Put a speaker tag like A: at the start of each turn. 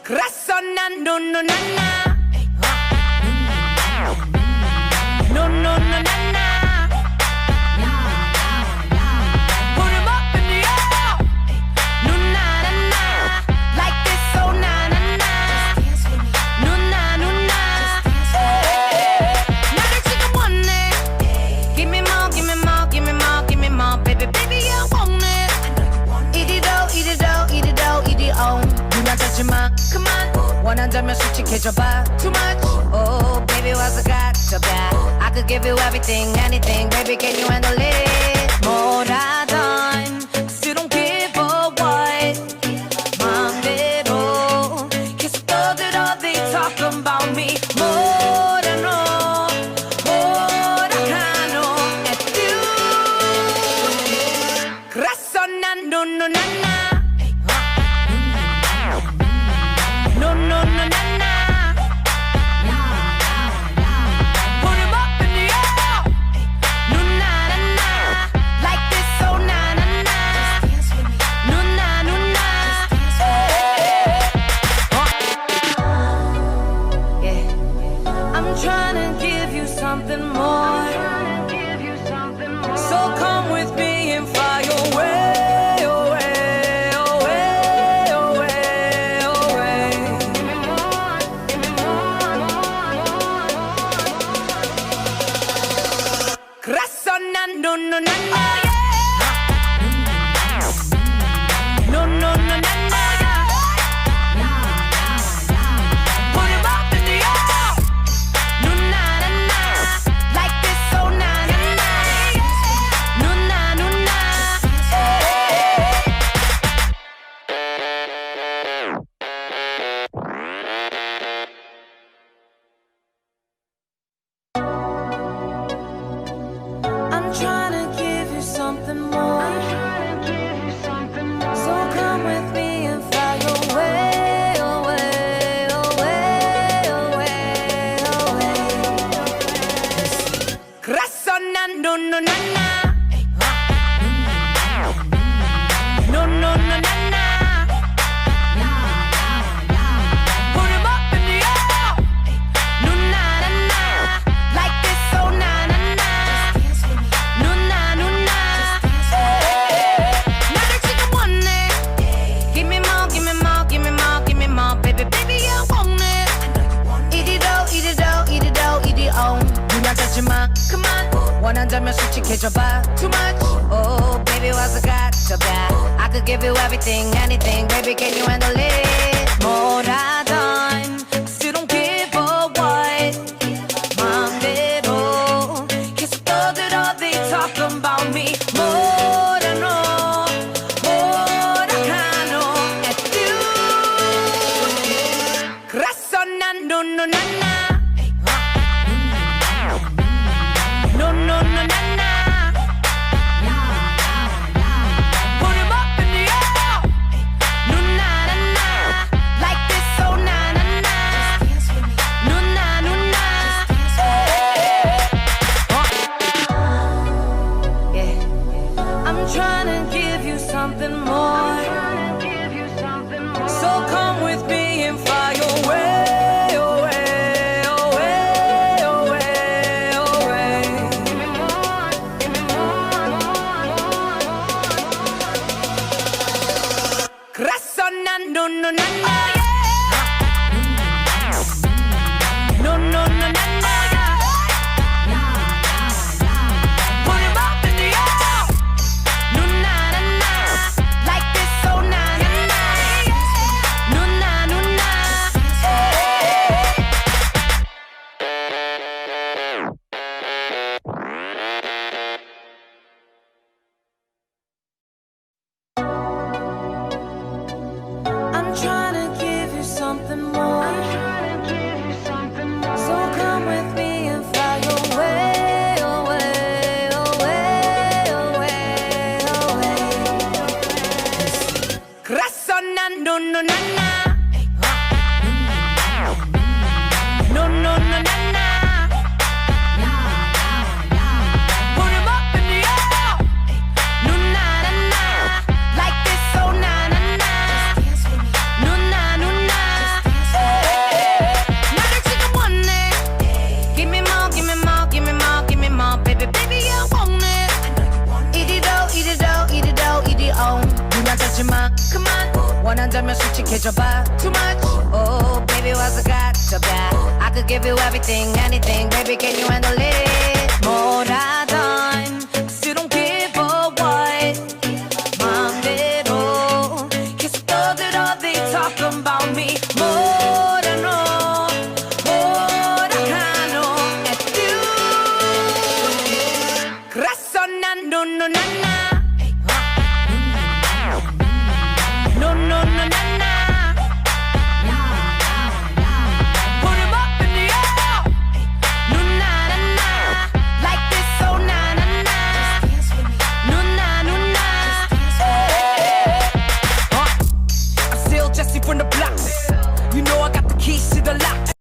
A: 그래서 난 눈누난나 눈누난나 불을 먹은 뒤에 눈나난나 like this so 나난나 눈나눈나 나를 지금 원해 Give me more, give me more, give me more, give me more baby baby I want it 이리로 이리로 이리로 이리로 눈 잡지마 그만 원한다면 솔직해져봐 Too much Oh baby 와서 가져봐 I could give you everything anything Baby can you handle it 뭐라던 I don't give a what 마음대로 계속 떠들어 They talk about me 뭐라노 뭐라카노 at you 그래서 난 눈누난나 눈누난나 불을 먹은 뒤에 눈나난나 like this so 나난나 눈나눈나 Yeah I'm trying to give you something more So come with me and fly away 그래서 난 눈누난나 눈누난나 불을 먹은 뒤에 눈나난나 like this so 나난나 눈나눈나 I'm trying to give you something more So come with me and fly away, away, away, away, away 그래서 난 눈누난나 눈누난나 불을 먹은 뒤에 눈나난나 like this so 나난나 눈나눈나 나를 지금 원해 Give me more, give me more, give me more, give me more baby baby I want it 이리로 이리로 이리로 이리로 눈 잡지마 그만 원한다면 솔직해져봐 Too much Oh baby 와서 가져봐 I could give you everything anything Baby can you handle it 뭐라던 I don't give a what 마음대로 계속 떠들어 They talk about me 뭐라노 뭐라카노 at you 그래서 난 눈누난나 눈누난나 불을 먹은 뒤에 눈나난나 like this so 나난나 눈나눈나 Yeah I'm trying to give you something more So come with me and fly away, away, away, away, away 그래서 난 눈누난나 눈누난나 불을 먹은 뒤에 눈나난나 like this so 나난나 눈나눈나 I'm trying to give 해줘봐 too much. Oh baby what's got so bad? I could give you everything, anything. Baby can you handle it? 뭐라던 I don't give a what. 마음대로 계속 떠들어 they talk about me.